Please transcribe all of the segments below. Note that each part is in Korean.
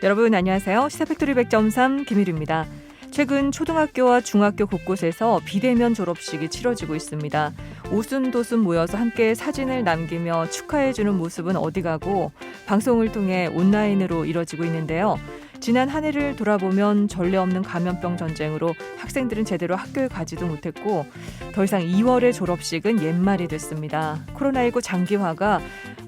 여러분 안녕하세요. 시사팩토리 100.3 김일우입니다. 최근 초등학교와 중학교 곳곳에서 비대면 졸업식이 치러지고 있습니다. 오순도순 모여서 함께 사진을 남기며 축하해주는 모습은 어디 가고 방송을 통해 온라인으로 이뤄지고 있는데요. 지난 한 해를 돌아보면 전례 없는 감염병 전쟁으로 학생들은 제대로 학교에 가지도 못했고 더 이상 2월의 졸업식은 옛말이 됐습니다. 코로나19 장기화가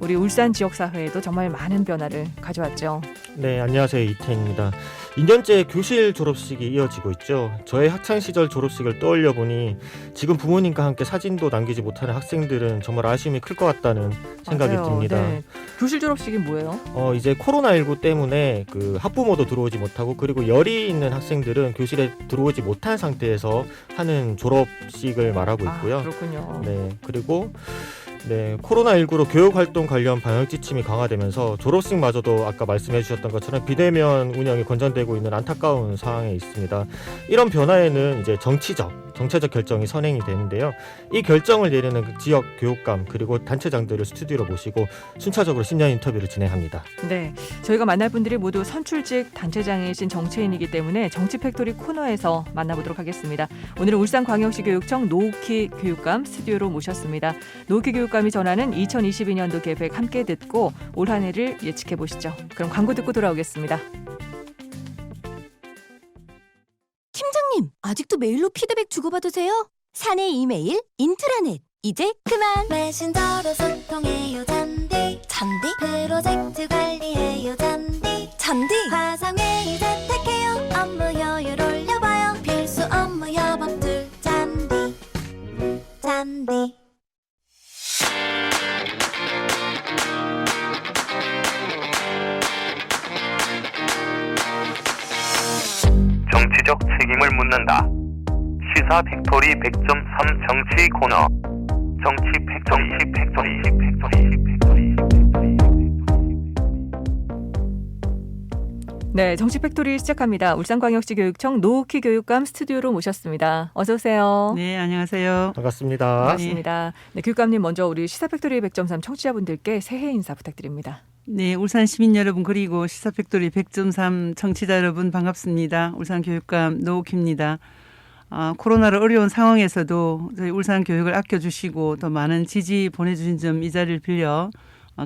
우리 울산 지역사회에도 정말 많은 변화를 가져왔죠. 네, 안녕하세요. 이태입니다. 2년째 교실 졸업식이 이어지고 있죠. 저의 학창시절 졸업식을 떠올려 보니 지금 부모님과 함께 사진도 남기지 못하는 학생들은 정말 아쉬움이 클 것 같다는 생각이 맞아요. 듭니다. 네. 교실 졸업식이 뭐예요? 이제 코로나19 때문에 그 학부모도 들어오지 못하고 그리고 열이 있는 학생들은 교실에 들어오지 못한 상태에서 하는 졸업식을 말하고 있고요. 그렇군요. 네, 그리고 코로나19로 교육활동 관련 방역 지침이 강화되면서 졸업식마저도 아까 말씀해 주셨던 것처럼 비대면 운영이 권장되고 있는 안타까운 상황에 있습니다. 이런 변화에는 이제 정체적 결정이 선행이 되는데요. 이 결정을 내리는 지역 교육감 그리고 단체장들을 스튜디오로 모시고 순차적으로 심야 인터뷰를 진행합니다. 네, 저희가 만날 분들이 모두 선출직 단체장이신 정치인이기 때문에 정치팩토리 코너에서 만나보도록 하겠습니다. 오늘은 울산광역시 교육청 노욱희 교육감 스튜디오로 모셨습니다. 노욱희 교육감이 전하는 2022년도 계획 함께 듣고 올 한 해를 예측해 보시죠. 그럼 광고 듣고 돌아오겠습니다. 팀장님, 아직도 메일로 피드백 주고받으세요? 사내 이메일, 인트라넷, 이제 그만! 메신저로 소통해요 잔디 프로젝트 관리해요 잔디 화상회의 재택해요 업무 효율 올려봐요 필수 업무 여법들 잔디 정치적 책임을 묻는다. 시사 팩토리 100.3 정치 코너. 정치 팩토리. 네, 정치팩토리 시작합니다. 울산광역시 교육청 노욱희 교육감 스튜디오로 모셨습니다. 어서 오세요. 네, 안녕하세요. 반갑습니다. 반갑습니다. 네, 교육감님 먼저 우리 시사팩토리 100.3 청취자분들께 새해 인사 부탁드립니다. 네, 울산 시민 여러분 그리고 시사팩토리 100.3 청취자 여러분 반갑습니다. 울산 교육감 노욱희입니다. 코로나로 어려운 상황에서도 저희 울산 교육을 아껴주시고 더 많은 지지 보내주신 점 이 자리를 빌려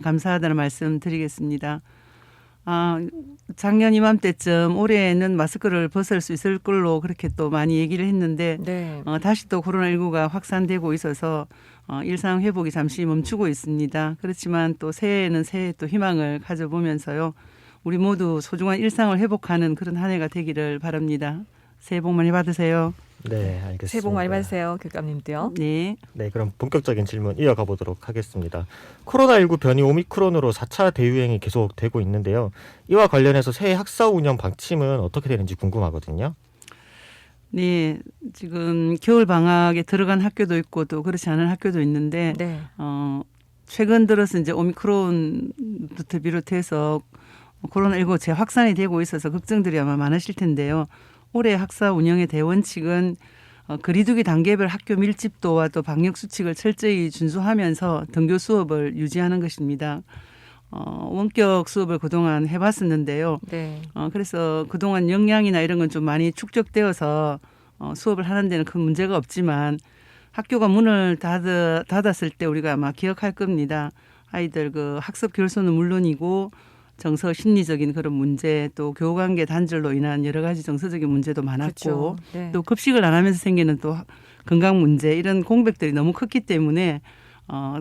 감사하다는 말씀 드리겠습니다. 작년 이맘때쯤 올해는 마스크를 벗을 수 있을 걸로 그렇게 또 많이 얘기를 했는데 네. 다시 또 코로나19가 확산되고 있어서 일상 회복이 잠시 멈추고 있습니다. 그렇지만 또 새해에는 새해 또 희망을 가져보면서요. 우리 모두 소중한 일상을 회복하는 그런 한 해가 되기를 바랍니다. 새해 복 많이 받으세요. 네, 알겠습니다. 새해 복 많이 받으세요. 교육감님도요. 네. 네, 그럼 본격적인 질문 이어가 보도록 하겠습니다. 코로나19 변이 오미크론으로 4차 대유행이 계속되고 있는데요. 이와 관련해서 새해 학사 운영 방침은 어떻게 되는지 궁금하거든요. 네, 지금 겨울 방학에 들어간 학교도 있고 또 그렇지 않은 학교도 있는데 네. 최근 들어서 이제 오미크론부터 비롯해서 코로나19 재확산이 되고 있어서 걱정들이 아마 많으실 텐데요. 올해 학사 운영의 대원칙은 거리두기 단계별 학교 밀집도와 또 방역 수칙을 철저히 준수하면서 등교 수업을 유지하는 것입니다. 원격 수업을 그동안 해봤었는데요. 네. 그래서 그동안 역량이나 이런 건 좀 많이 축적되어서 수업을 하는 데는 큰 문제가 없지만 학교가 문을 닫았을 때 우리가 아마 기억할 겁니다. 아이들 그 학습 결손은 물론이고 정서 심리적인 그런 문제 또 교우관계 단절로 인한 여러 가지 정서적인 문제도 많았고 그렇죠. 네. 또 급식을 안 하면서 생기는 또 건강 문제 이런 공백들이 너무 컸기 때문에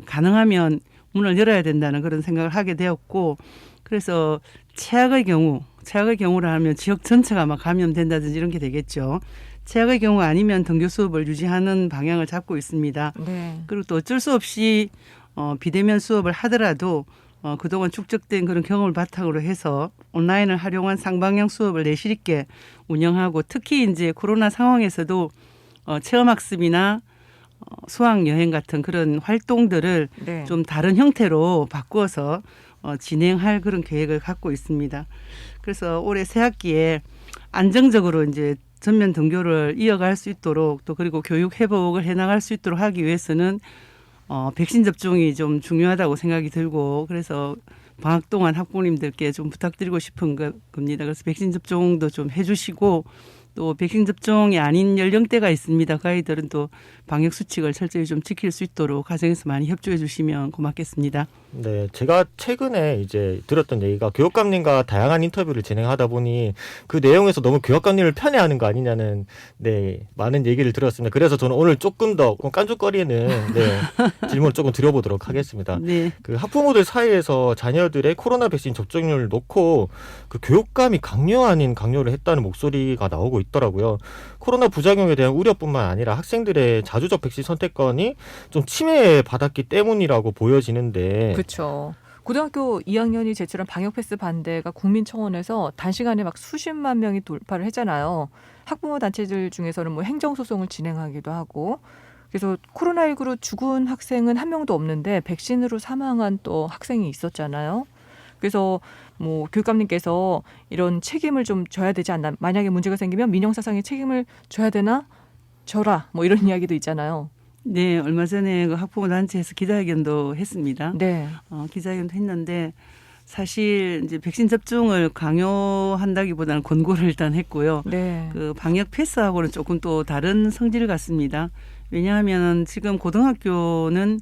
가능하면 문을 열어야 된다는 그런 생각을 하게 되었고 그래서 최악의 경우를 하면 지역 전체가 막 감염된다든지 이런 게 되겠죠. 최악의 경우 아니면 등교 수업을 유지하는 방향을 잡고 있습니다. 네. 그리고 또 어쩔 수 없이 비대면 수업을 하더라도 그동안 축적된 그런 경험을 바탕으로 해서 온라인을 활용한 쌍방향 수업을 내실 있게 운영하고 특히 이제 코로나 상황에서도 체험학습이나 수학여행 같은 그런 활동들을 네. 좀 다른 형태로 바꾸어서 진행할 그런 계획을 갖고 있습니다. 그래서 올해 새 학기에 안정적으로 이제 전면 등교를 이어갈 수 있도록 또 그리고 교육 회복을 해나갈 수 있도록 하기 위해서는 백신 접종이 좀 중요하다고 생각이 들고 그래서 방학 동안 학부모님들께 좀 부탁드리고 싶은 겁니다. 그래서 백신 접종도 좀 해주시고 또 백신 접종이 아닌 연령대가 있습니다. 그 아이들은 또 방역 수칙을 철저히 좀 지킬 수 있도록 가정에서 많이 협조해 주시면 고맙겠습니다. 네, 제가 최근에 이제 들었던 얘기가 교육감님과 다양한 인터뷰를 진행하다 보니 그 내용에서 너무 교육감님을 편애하는 거 아니냐는 많은 얘기를 들었습니다. 그래서 저는 오늘 조금 더 깐죽거리는 질문을 조금 드려보도록 하겠습니다. 네. 그 학부모들 사이에서 자녀들의 코로나 백신 접종률을 놓고 그 교육감이 강요 아닌 강요를 했다는 목소리가 나오고 있더라고요. 코로나 부작용에 대한 우려뿐만 아니라 학생들의 자주적 백신 선택권이 좀 침해받았기 때문이라고 보여지는데 그렇죠. 고등학교 2학년이 제출한 방역 패스 반대가 국민청원에서 단시간에 막 수십만 명이 돌파를 했잖아요. 학부모 단체들 중에서는 뭐 행정소송을 진행하기도 하고 그래서 코로나19로 죽은 학생은 한 명도 없는데 백신으로 사망한 또 학생이 있었잖아요. 그래서 뭐 교육감님께서 이런 책임을 좀 져야 되지 않나. 만약에 문제가 생기면 민영사상의 책임을 져야 되나? 져라. 뭐 이런 이야기도 있잖아요. 네, 얼마 전에 그 학부모 단체에서 기자회견도 했습니다. 네. 기자회견도 했는데 사실 이제 백신 접종을 강요한다기보다는 권고를 일단 했고요. 네. 그 방역 패스하고는 조금 또 다른 성질 같습니다. 왜냐하면 지금 고등학교는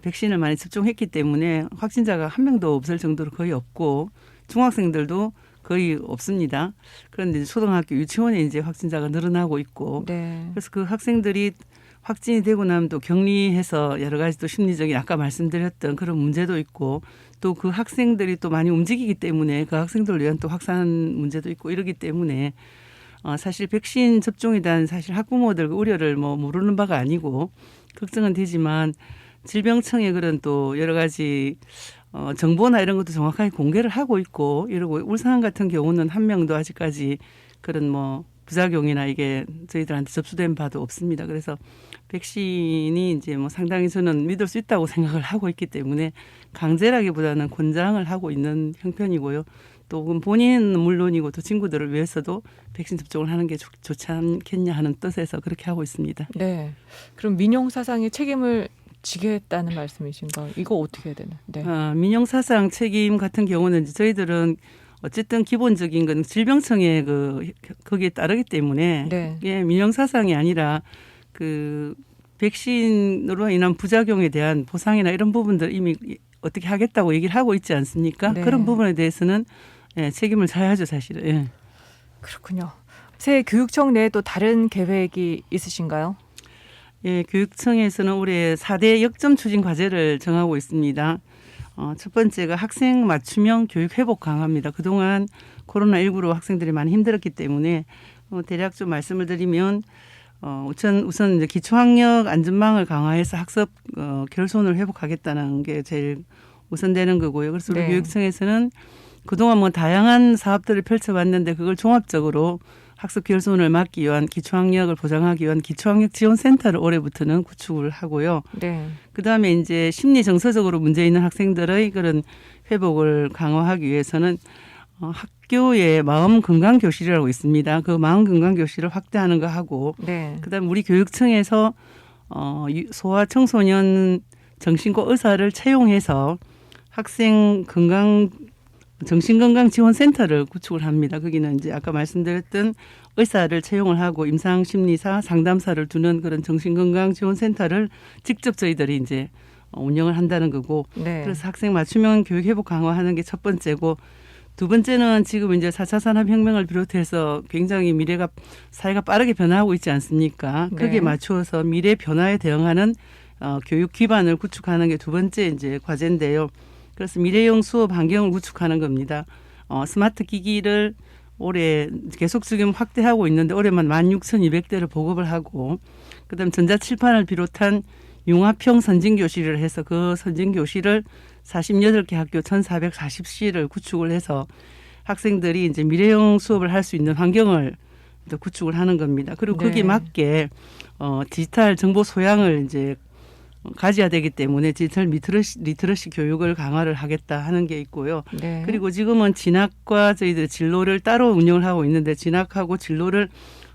백신을 많이 접종했기 때문에 확진자가 한 명도 없을 정도로 거의 없고 중학생들도 거의 없습니다. 그런데 이제 초등학교 유치원에 이제 확진자가 늘어나고 있고 네. 그래서 그 학생들이 확진이 되고 나면 또 격리해서 여러 가지 또 심리적인 아까 말씀드렸던 그런 문제도 있고 또 그 학생들이 또 많이 움직이기 때문에 그 학생들을 위한 또 확산 문제도 있고 이러기 때문에 사실 백신 접종에 대한 사실 학부모들 우려를 뭐 모르는 바가 아니고 걱정은 되지만 질병청의 그런 또 여러 가지 정보나 이런 것도 정확하게 공개를 하고 있고 이러고 울산 같은 경우는 한 명도 아직까지 그런 뭐 부작용이나 이게 저희들한테 접수된 바도 없습니다. 그래서 백신이 이제 뭐 상당히 저는 믿을 수 있다고 생각을 하고 있기 때문에 강제라기보다는 권장을 하고 있는 형편이고요. 또 본인은 물론이고 또 친구들을 위해서도 백신 접종을 하는 게 좋지 않겠냐 하는 뜻에서 그렇게 하고 있습니다. 네. 그럼 민영사상의 책임을 지겠다는 말씀이신가요? 이거 어떻게 해야 되나? 네. 민영사상 책임 같은 경우는 이제 저희들은 어쨌든 기본적인 건 질병청의 거기에 따르기 때문에 네. 이게 민영사상이 아니라 그 백신으로 인한 부작용에 대한 보상이나 이런 부분들 이미 어떻게 하겠다고 얘기를 하고 있지 않습니까? 네. 그런 부분에 대해서는 책임을 져야죠, 사실은. 예. 그렇군요. 새 교육청 내에 또 다른 계획이 있으신가요? 예, 교육청에서는 올해 4대 역점 추진 과제를 정하고 있습니다. 첫 번째가 학생 맞춤형 교육 회복 강화입니다. 그동안 코로나19로 학생들이 많이 힘들었기 때문에 대략 좀 말씀을 드리면 우선 이제 기초학력 안전망을 강화해서 학습 결손을 회복하겠다는 게 제일 우선되는 거고요. 그래서 우리 네. 교육청에서는 그동안 뭐 다양한 사업들을 펼쳐봤는데 그걸 종합적으로 학습 결손을 막기 위한 기초학력을 보장하기 위한 기초학력 지원센터를 올해부터는 구축을 하고요. 네. 그다음에 이제 심리 정서적으로 문제 있는 학생들의 그런 회복을 강화하기 위해서는 학교에 마음 건강 교실이라고 있습니다. 그 마음 건강 교실을 확대하는 거 하고 네. 그다음에 우리 교육청에서 소아 청소년 정신과 의사를 채용해서 학생 건강 정신건강지원센터를 구축을 합니다. 거기는 이제 아까 말씀드렸던 의사를 채용을 하고 임상심리사, 상담사를 두는 그런 정신건강지원센터를 직접 저희들이 이제 운영을 한다는 거고. 네. 그래서 학생 맞춤형 교육 회복 강화하는 게 첫 번째고, 두 번째는 지금 이제 4차 산업혁명을 비롯해서 굉장히 사회가 빠르게 변화하고 있지 않습니까? 네. 거기에 맞추어서 미래 변화에 대응하는 교육 기반을 구축하는 게 두 번째 이제 과제인데요. 그래서 미래형 수업 환경을 구축하는 겁니다. 스마트 기기를 올해 계속 지금 확대하고 있는데 올해만 16,200대를 보급을 하고 그다음 전자칠판을 비롯한 융합형 선진교실을 해서 그 선진교실을 48개 학교 1,440시를 구축을 해서 학생들이 이제 미래형 수업을 할 수 있는 환경을 구축을 하는 겁니다. 그리고 네. 거기에 맞게 디지털 정보 소양을 이제 가져야 되기 때문에 디지털 리터러시 교육을 강화를 하겠다 하는 게 있고요. 네. 그리고 지금은 진학과 저희들 진로를 따로 운영을 하고 있는데 진학하고 진로를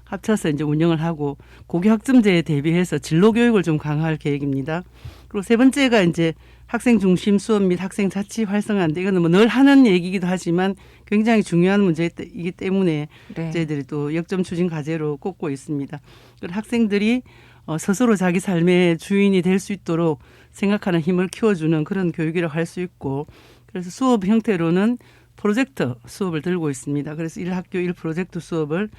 합쳐서 이제 운영을 하고 고교 학점제에 대비해서 진로 교육을 좀 강화할 계획입니다. 그리고 세 번째가 이제 학생 중심 수업 및 학생 자치 활성화인데 이거는 뭐 늘 하는 얘기이기도 하지만 굉장히 중요한 문제이기 때문에 네. 저희들이 또 역점 추진 과제로 꼽고 있습니다. 그리고 학생들이 스스로 자기 삶의 주인이 될 수 있도록 생각하는 힘을 키워주는 그런 교육이라고 할 수 있고 그래서 수업 형태로는 프로젝트 수업을 들고 있습니다. 그래서 1학교 1프로젝트 수업을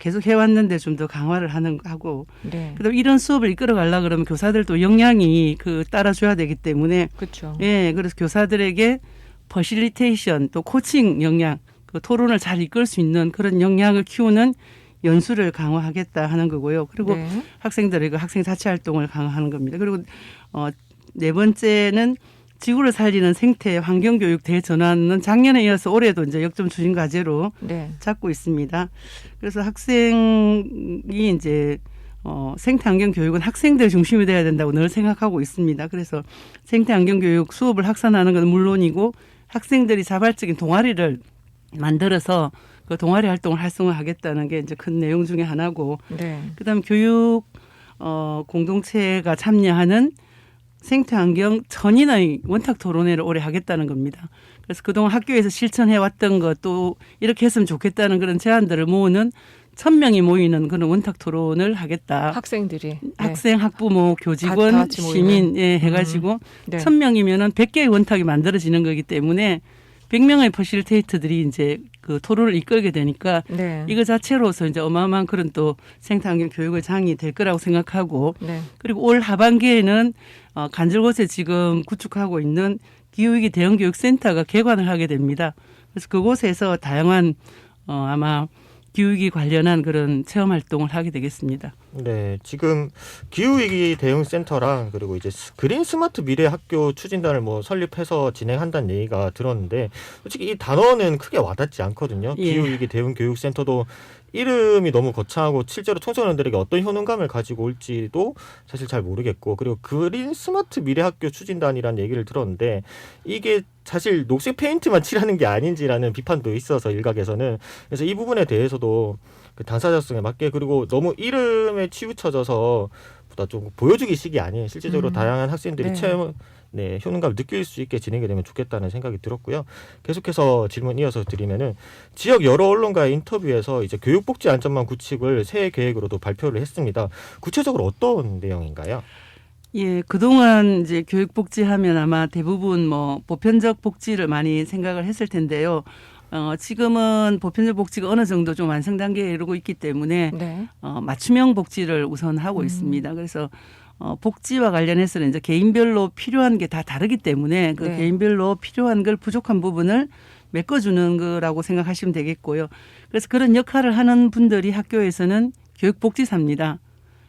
계속 해왔는데 좀 더 강화를 하고 네. 그다음 이런 수업을 이끌어가려고 그러면 교사들도 역량이 따라줘야 되기 때문에 그렇죠. 예, 그래서 교사들에게 퍼실리테이션 또 코칭 역량, 토론을 잘 이끌 수 있는 그런 역량을 키우는 연수를 강화하겠다 하는 거고요. 그리고 네. 학생들의 학생 자치 활동을 강화하는 겁니다. 그리고 네 번째는 지구를 살리는 생태 환경 교육 대전환은 작년에 이어서 올해도 이제 역점 추진 과제로 네. 잡고 있습니다. 그래서 학생이 이제 생태 환경 교육은 학생들 중심이 돼야 된다고 늘 생각하고 있습니다. 그래서 생태 환경 교육 수업을 확산하는 건 물론이고 학생들이 자발적인 동아리를 만들어서 그 동아리 활동을 활성화하겠다는 게 이제 큰 내용 중에 하나고, 네. 그다음 교육 공동체가 참여하는 생태환경 전인의 원탁 토론회를 올해 하겠다는 겁니다. 그래서 그동안 학교에서 실천해왔던 것 또 이렇게 했으면 좋겠다는 그런 제안들을 모으는 1,000명이 모이는 그런 원탁 토론을 하겠다. 학생들이 네. 학생, 학부모, 다 교직원, 같이 모이는. 시민 해가지고 네. 1,000명이면은 100개의 원탁이 만들어지는 거기 때문에 100명의 퍼실테이터들이 이제 그 토론을 이끌게 되니까 네. 이거 자체로서 이제 어마어마한 그런 또 생태환경 교육의 장이 될 거라고 생각하고, 네. 그리고 올 하반기에는 간절곶에 지금 구축하고 있는 기후위기 대응교육센터가 개관을 하게 됩니다. 그래서 그곳에서 다양한 아마 기후위기 관련한 그런 체험 활동을 하게 되겠습니다. 네, 지금 기후위기 대응센터랑 그리고 이제 그린 스마트 미래 학교 추진단을 뭐 설립해서 진행한다는 얘기가 들었는데 솔직히 이 단어는 크게 와닿지 않거든요. 예. 기후위기 대응교육센터도 이름이 너무 거창하고 실제로 청소년들에게 어떤 효능감을 가지고 올지도 사실 잘 모르겠고, 그리고 그린 스마트 미래 학교 추진단이라는 얘기를 들었는데 이게 사실 녹색 페인트만 칠하는 게 아닌지라는 비판도 있어서 일각에서는, 그래서 이 부분에 대해서도 그 당사자성에 맞게, 그리고 너무 이름에 치우쳐져서 보다 좀 보여주기식이 아닌 실질적으로 다양한 학생들이 네. 체험, 네, 효능감을 느낄 수 있게 진행이 되면 좋겠다는 생각이 들었고요. 계속해서 질문 이어서 드리면은 지역 여러 언론과의 인터뷰에서 이제 교육복지 안전망 구축을 새해 계획으로도 발표를 했습니다. 구체적으로 어떤 내용인가요? 예, 그동안 이제 교육복지 하면 아마 대부분 뭐 보편적 복지를 많이 생각을 했을 텐데요. 지금은 보편적 복지가 어느 정도 좀 완성 단계에 이르고 있기 때문에 네. 맞춤형 복지를 우선 하고 있습니다. 그래서 복지와 관련해서는 이제 개인별로 필요한 게 다 다르기 때문에 그 네. 개인별로 필요한 걸 부족한 부분을 메꿔주는 거라고 생각하시면 되겠고요. 그래서 그런 역할을 하는 분들이 학교에서는 교육복지사입니다.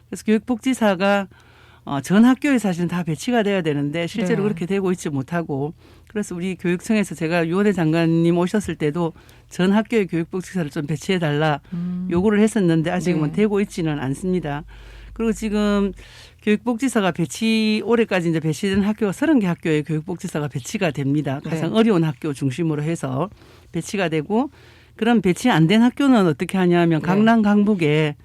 그래서 교육복지사가 전 학교에 사실은 다 배치가 돼야 되는데 실제로 네. 그렇게 되고 있지 못하고, 그래서 우리 교육청에서 제가 유원회 장관님 오셨을 때도 전 학교에 교육복지사를 좀 배치해달라 요구를 했었는데 아직은 네. 되고 있지는 않습니다. 그리고 지금 교육복지사가 올해까지 이제 배치된 학교가 30개 학교에 교육복지사가 배치가 됩니다. 가장 네. 어려운 학교 중심으로 해서 배치가 되고, 그럼 배치 안 된 학교는 어떻게 하냐면 네. 강남 강북에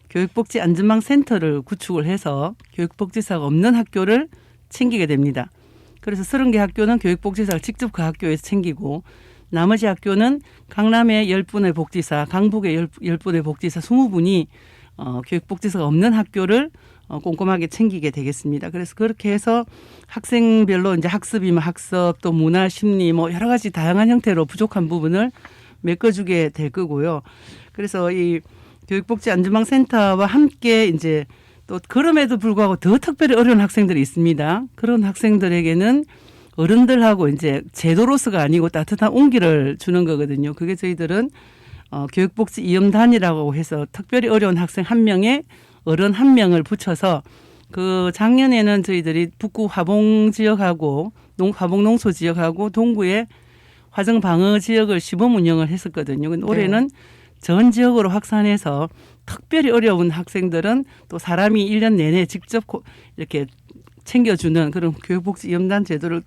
교육복지 안전망 센터를 구축을 해서 교육복지사가 없는 학교를 챙기게 됩니다. 그래서 30개 학교는 교육복지사가 직접 그 학교에서 챙기고, 나머지 학교는 강남에 10분의 복지사, 강북에 10분의 복지사 20분이 교육복지사가 없는 학교를 꼼꼼하게 챙기게 되겠습니다. 그래서 그렇게 해서 학생별로 이제 학습이면 학습, 또 문화, 심리 뭐 여러 가지 다양한 형태로 부족한 부분을 메꿔주게 될 거고요. 그래서 이 교육복지 안전망 센터와 함께 이제 또 그럼에도 불구하고 더 특별히 어려운 학생들이 있습니다. 그런 학생들에게는 어른들하고 이제 제도로서가 아니고 따뜻한 온기를 주는 거거든요. 그게 저희들은 교육복지 이음단이라고 해서 특별히 어려운 학생 1명에 어른 1명을 붙여서, 그 작년에는 저희들이 북구 화봉 지역하고 화봉농소 지역하고 동구의 화정방어 지역을 시범 운영을 했었거든요. 근데 올해는 전 지역으로 확산해서 특별히 어려운 학생들은 또 사람이 1년 내내 직접 이렇게 챙겨주는 그런 교육복지 이음단 제도를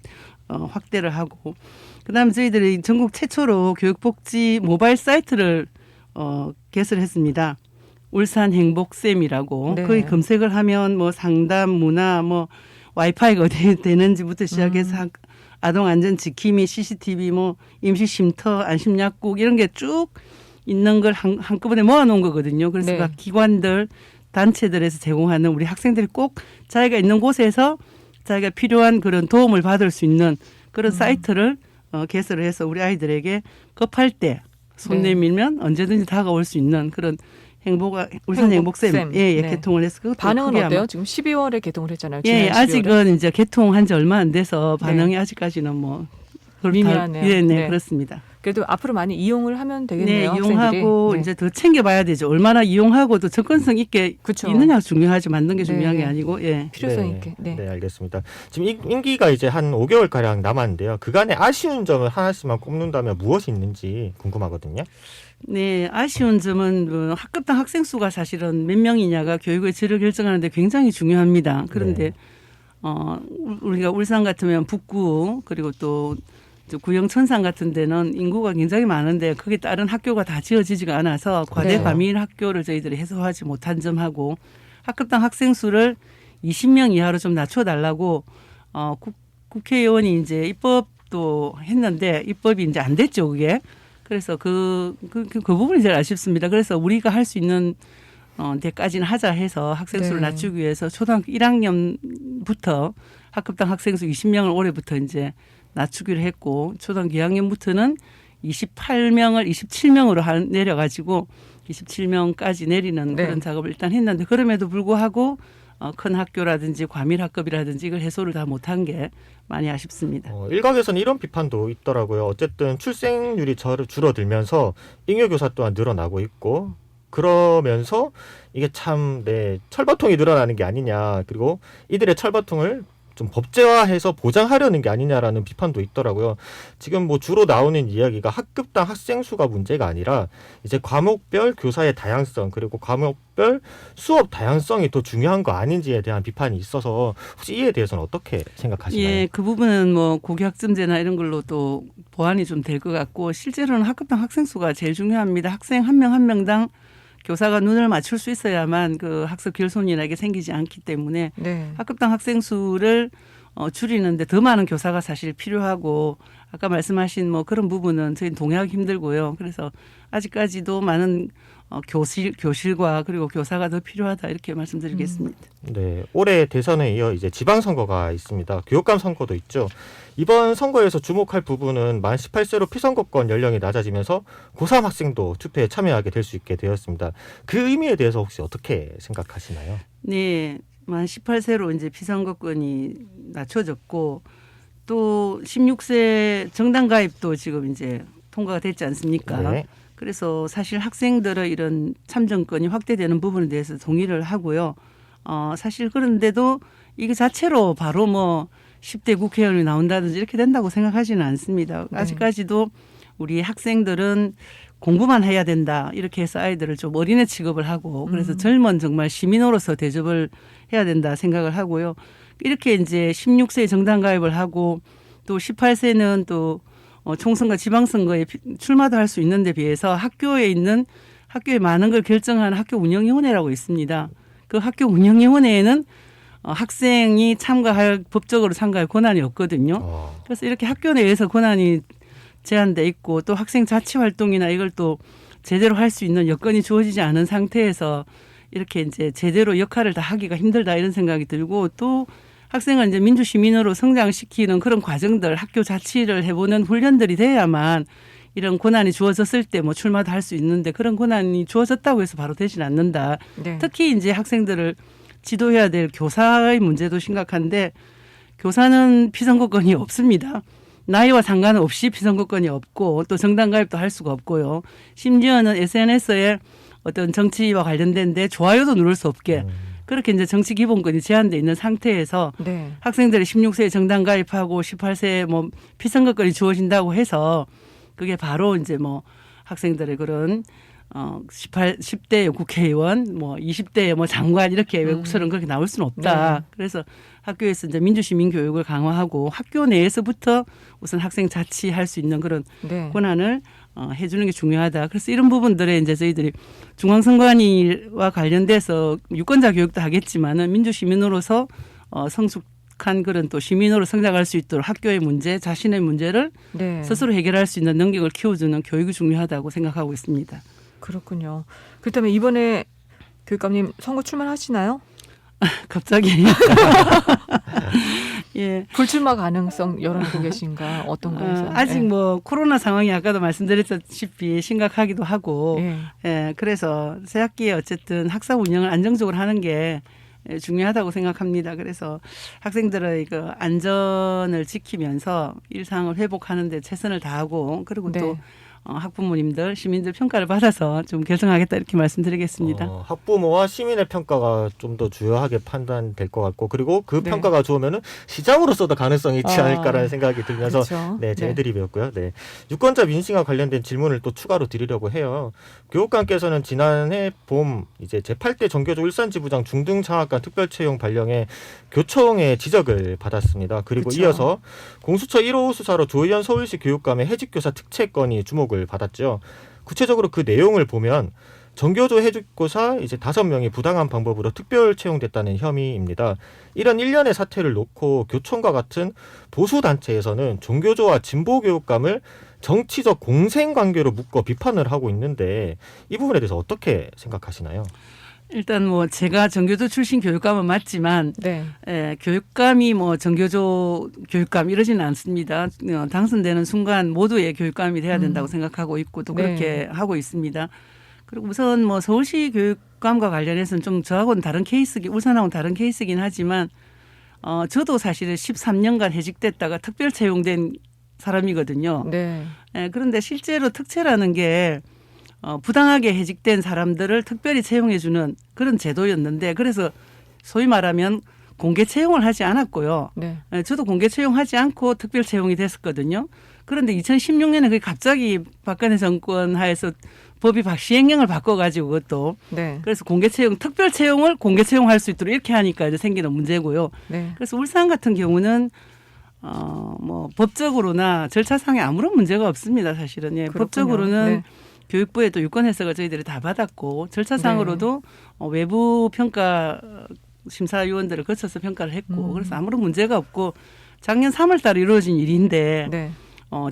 확대를 하고, 그다음에 저희들이 전국 최초로 교육복지 모바일 사이트를 개설했습니다. 울산 행복쌤이라고. 네. 거기 검색을 하면 뭐 상담, 문화, 뭐 와이파이가 어디 되는지부터 시작해서 아동 안전 지킴이, CCTV, 뭐 임시 쉼터, 안심 약국 이런 게 쭉 있는 걸 한꺼번에 모아놓은 거거든요. 그래서 네. 각 기관들, 단체들에서 제공하는 우리 학생들이 꼭 자기가 있는 곳에서 자기가 필요한 그런 도움을 받을 수 있는 그런 사이트를 개설을 해서 우리 아이들에게 급할 때 손 네. 내밀면 언제든지 다가올 수 있는 그런 울산 행복쌤 예, 네. 개통을 해서 그것도 반응은 크게 어때요? 아마 지금 12월에 개통을 했잖아요. 예, 지난 12월에. 아직은 이제 개통한 지 얼마 안 돼서 반응이 네. 아직까지는 뭐 그렇다. 미미하네요. 예, 네, 네. 그렇습니다. 그래도 앞으로 많이 이용을 하면 네, 되겠네요. 이용하고 학생들이. 네. 이제 더 챙겨봐야 되죠. 얼마나 이용하고 또 접근성 있게 그쵸. 있느냐가 중요하지 만든 게 중요한 네. 게 아니고 예. 필요성 네. 있게. 네. 네, 알겠습니다. 지금 임기가 이제 한 5개월 가량 남았는데요. 그간의 아쉬운 점을 하나씩만 꼽는다면 무엇이 있는지 궁금하거든요. 네, 아쉬운 점은 학급당 학생 수가 사실은 몇 명이냐가 교육의 질을 결정하는데 굉장히 중요합니다. 그런데 우리가 울산 같으면 북구 그리고 또 구영 천산 같은 데는 인구가 굉장히 많은데 거기에 따른 학교가 다 지어지지가 않아서 과대 네. 과밀 학교를 저희들이 해소하지 못한 점하고 학급당 학생 수를 20명 이하로 좀 낮춰달라고 국회의원이 이제 입법도 했는데 입법이 이제 안 됐죠, 그게. 그래서 그 부분이 제일 아쉽습니다. 그래서 우리가 할 수 있는 데까지는 하자 해서 학생 수를 네. 낮추기 위해서 초등학교 1학년부터 학급당 학생 수 20명을 올해부터 이제 낮추기로 했고 초등학교 2학년부터는 28명을 27명으로 내려가지고 27명까지 내리는 네. 그런 작업을 일단 했는데 그럼에도 불구하고 큰 학교라든지 과밀 학급이라든지 이걸 해소를 다 못한 게 많이 아쉽습니다. 일각에서는 이런 비판도 있더라고요. 어쨌든 출생률이 줄어들면서 잉여교사 또한 늘어나고 있고 그러면서 이게 참 철밥통이 늘어나는 게 아니냐. 그리고 이들의 철밥통을 좀 법제화해서 보장하려는 게 아니냐라는 비판도 있더라고요. 지금 뭐 주로 나오는 이야기가 학급당 학생 수가 문제가 아니라 이제 과목별 교사의 다양성 그리고 과목별 수업 다양성이 더 중요한 거 아닌지에 대한 비판이 있어서 혹시 이에 대해서는 어떻게 생각하시나요? 예, 그 부분은 뭐 고교학점제나 이런 걸로 또 보완이 좀 될 것 같고 실제로는 학급당 학생 수가 제일 중요합니다. 학생 한 명 한 명당 교사가 눈을 맞출 수 있어야만 그 학습 결손이나 이게 생기지 않기 때문에 네. 학급당 학생 수를 줄이는데 더 많은 교사가 사실 필요하고 아까 말씀하신 뭐 그런 부분은 저희는 동의하기 힘들고요. 그래서 아직까지도 많은 교실과 그리고 교사가 더 필요하다 이렇게 말씀드리겠습니다. 네, 올해 대선에 이어 이제 지방선거가 있습니다. 교육감 선거도 있죠. 이번 선거에서 주목할 부분은 만 18세로 피선거권 연령이 낮아지면서 고3 학생도 투표에 참여하게 될 수 있게 되었습니다. 그 의미에 대해서 혹시 어떻게 생각하시나요? 네, 만 18세로 이제 피선거권이 낮춰졌고 또 16세 정당 가입도 지금 이제 통과가 됐지 않습니까? 네. 그래서 사실 학생들의 이런 참정권이 확대되는 부분에 대해서 동의를 하고요. 사실 그런데도 이게 자체로 바로 뭐 10대 국회의원이 나온다든지 이렇게 된다고 생각하지는 않습니다. 네. 아직까지도 우리 학생들은 공부만 해야 된다. 이렇게 해서 아이들을 좀 어린애 취급을 하고 그래서 젊은 정말 시민으로서 대접을 해야 된다 생각을 하고요. 이렇게 이제 16세에 정당 가입을 하고 또 18세는 또 총선과 지방선거에 출마도 할 수 있는 데 비해서 학교에 많은 걸 결정하는 학교 운영위원회라고 있습니다. 그 학교 운영위원회에는 학생이 법적으로 참가할 권한이 없거든요. 그래서 이렇게 학교 내에서 권한이 제한돼 있고 또 학생 자치 활동이나 이걸 또 제대로 할 수 있는 여건이 주어지지 않은 상태에서 이렇게 이제 제대로 역할을 다 하기가 힘들다 이런 생각이 들고 또 학생을 이제 민주 시민으로 성장시키는 그런 과정들 학교 자치를 해보는 훈련들이 돼야만 이런 권한이 주어졌을 때 뭐 출마도 할 수 있는데 그런 권한이 주어졌다고 해서 바로 되진 않는다. 네. 특히 이제 학생들을 지도해야 될 교사의 문제도 심각한데 교사는 피선거권이 없습니다. 나이와 상관없이 피선거권이 없고 또 정당 가입도 할 수가 없고요. 심지어는 SNS에 어떤 정치와 관련된데 좋아요도 누를 수 없게 그렇게 이제 정치 기본권이 제한돼 있는 상태에서 네. 학생들이 16세에 정당 가입하고 18세에 뭐 피선거권이 주어진다고 해서 그게 바로 이제 뭐 학생들의 그런 10대 국회의원, 뭐 20대 뭐 장관 이렇게 외국처럼 그렇게 나올 수는 없다. 네. 그래서 학교에서 이제 민주시민 교육을 강화하고 학교 내에서부터 우선 학생 자치할 수 있는 그런 네. 권한을 해주는 게 중요하다. 그래서 이런 부분들에 이제 저희들이 중앙선관위와 관련돼서 유권자 교육도 하겠지만은 민주시민으로서 쾌적한 그런 또 시민으로 성장할 수 있도록 학교의 문제, 자신의 문제를 네. 스스로 해결할 수 있는 능력을 키워주는 교육이 중요하다고 생각하고 있습니다. 그렇군요. 그렇다면 이번에 교육감님 선거 출마하시나요? 갑자기 예. 불출마 가능성 열어놓고 계신가? 어떤가요? 아직 뭐 코로나 상황이 아까도 말씀드렸다시피 심각하기도 하고 예. 예, 그래서 새 학기에 어쨌든 학사 운영을 안정적으로 하는 게 중요하다고 생각합니다. 그래서 학생들의 그 안전을 지키면서 일상을 회복하는 데 최선을 다하고 그리고 네. 또 학부모님들, 시민들 평가를 받아서 좀 결정하겠다 이렇게 말씀드리겠습니다. 학부모와 시민의 평가가 좀 더 주요하게 판단될 것 같고 그리고 그 네. 평가가 좋으면은 시장으로서도 가능성이 있지 않을까라는 생각이 들면서 그렇죠. 네, 제 드립이었고요. 네. 유권자 민심과 관련된 질문을 또 추가로 드리려고 해요. 교육감께서는 지난해 봄 이제 제8대 정교조 울산지부장 중등장학관 특별채용 발령에 교총의 지적을 받았습니다. 그리고 그쵸. 이어서 공수처 1호 수사로 조희연 서울시 교육감의 해직교사 특채 건이 주목을 받았죠. 구체적으로 그 내용을 보면 정교조 해직교사 이제 5명이 부당한 방법으로 특별 채용됐다는 혐의입니다. 이런 일련의 사태를 놓고 교총과 같은 보수 단체에서는 정교조와 진보 교육감을 정치적 공생 관계로 묶어 비판을 하고 있는데 이 부분에 대해서 어떻게 생각하시나요? 일단 뭐 제가 정교조 출신 교육감은 맞지만 네. 교육감이 뭐 정교조 교육감 이러지는 않습니다. 당선되는 순간 모두의 교육감이 돼야 된다고 생각하고 있고 또 그렇게 하고 있습니다. 그리고 우선 뭐 서울시 교육감과 관련해서는 좀 저하고는 다른 케이스긴 울산하고는 다른 케이스긴 하지만 저도 사실은 13년간 해직됐다가 특별 채용된 사람이거든요. 네. 그런데 실제로 특채라는 게 부당하게 해직된 사람들을 특별히 채용해주는 그런 제도였는데 그래서 소위 말하면 공개 채용을 하지 않았고요. 네. 저도 공개 채용하지 않고 특별 채용이 됐었거든요. 그런데 2016년에 그게 갑자기 박근혜 정권 하에서 법이 시행령을 바꿔가지고 그것도 네. 그래서 공개 채용, 특별 채용을 공개 채용할 수 있도록 이렇게 하니까 이제 생기는 문제고요. 네. 그래서 울산 같은 경우는 뭐 법적으로나 절차상에 아무런 문제가 없습니다. 사실은 예, 그렇군요. 법적으로는 네. 교육부에 또 유권 해석을 저희들이 다 받았고 절차상으로도 외부 평가 심사위원들을 거쳐서 평가를 했고 그래서 아무런 문제가 없고 작년 3월달에 이루어진 일인데 네.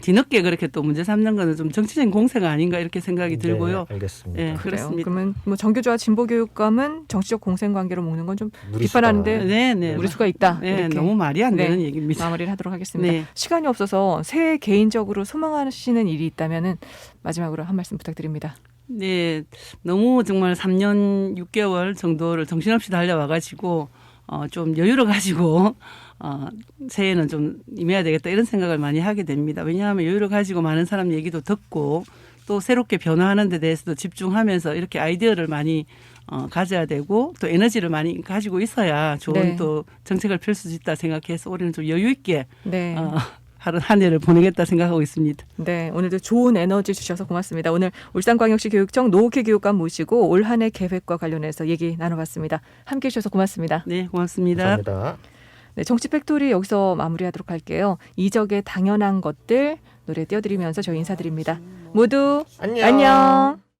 뒤늦게 그렇게 또 문제 삼는 거는 좀 정치적인 공세가 아닌가 이렇게 생각이 들고요. 네, 알겠습니다. 네, 그래요. 그렇습니다. 그러면 뭐 정교조와 진보 교육감은 정치적 공생 관계로 묶는 건 좀 무리수다. 비판하는데 네. 무리수가 있다. 네, 이렇게 너무 말이 안 되는 네. 얘기입니다. 마무리를 하도록 하겠습니다. 네. 시간이 없어서 새해 개인적으로 소망하시는 일이 있다면은 마지막으로 한 말씀 부탁드립니다. 네, 너무 정말 3년 6개월 정도를 정신없이 달려와가지고 좀 여유를 가지고 새해는 좀 임해야 되겠다 이런 생각을 많이 하게 됩니다. 왜냐하면 여유를 가지고 많은 사람 얘기도 듣고 또 새롭게 변화하는 데 대해서도 집중하면서 이렇게 아이디어를 많이 가져야 되고 또 에너지를 많이 가지고 있어야 좋은 네. 또 정책을 펼 수 있다 생각해서 올해는 좀 여유 있게 네. 한 해를 보내겠다 생각하고 있습니다. 네, 오늘도 좋은 에너지 주셔서 고맙습니다. 오늘 울산광역시 교육청 노옥희 교육감 모시고 올 한 해 계획과 관련해서 얘기 나눠봤습니다. 함께해 주셔서 고맙습니다. 네, 고맙습니다. 감사합니다. 네, 정치 팩토리 여기서 마무리하도록 할게요. 이적의 당연한 것들 노래 띄워드리면서 저희 인사드립니다. 모두 안녕. 안녕.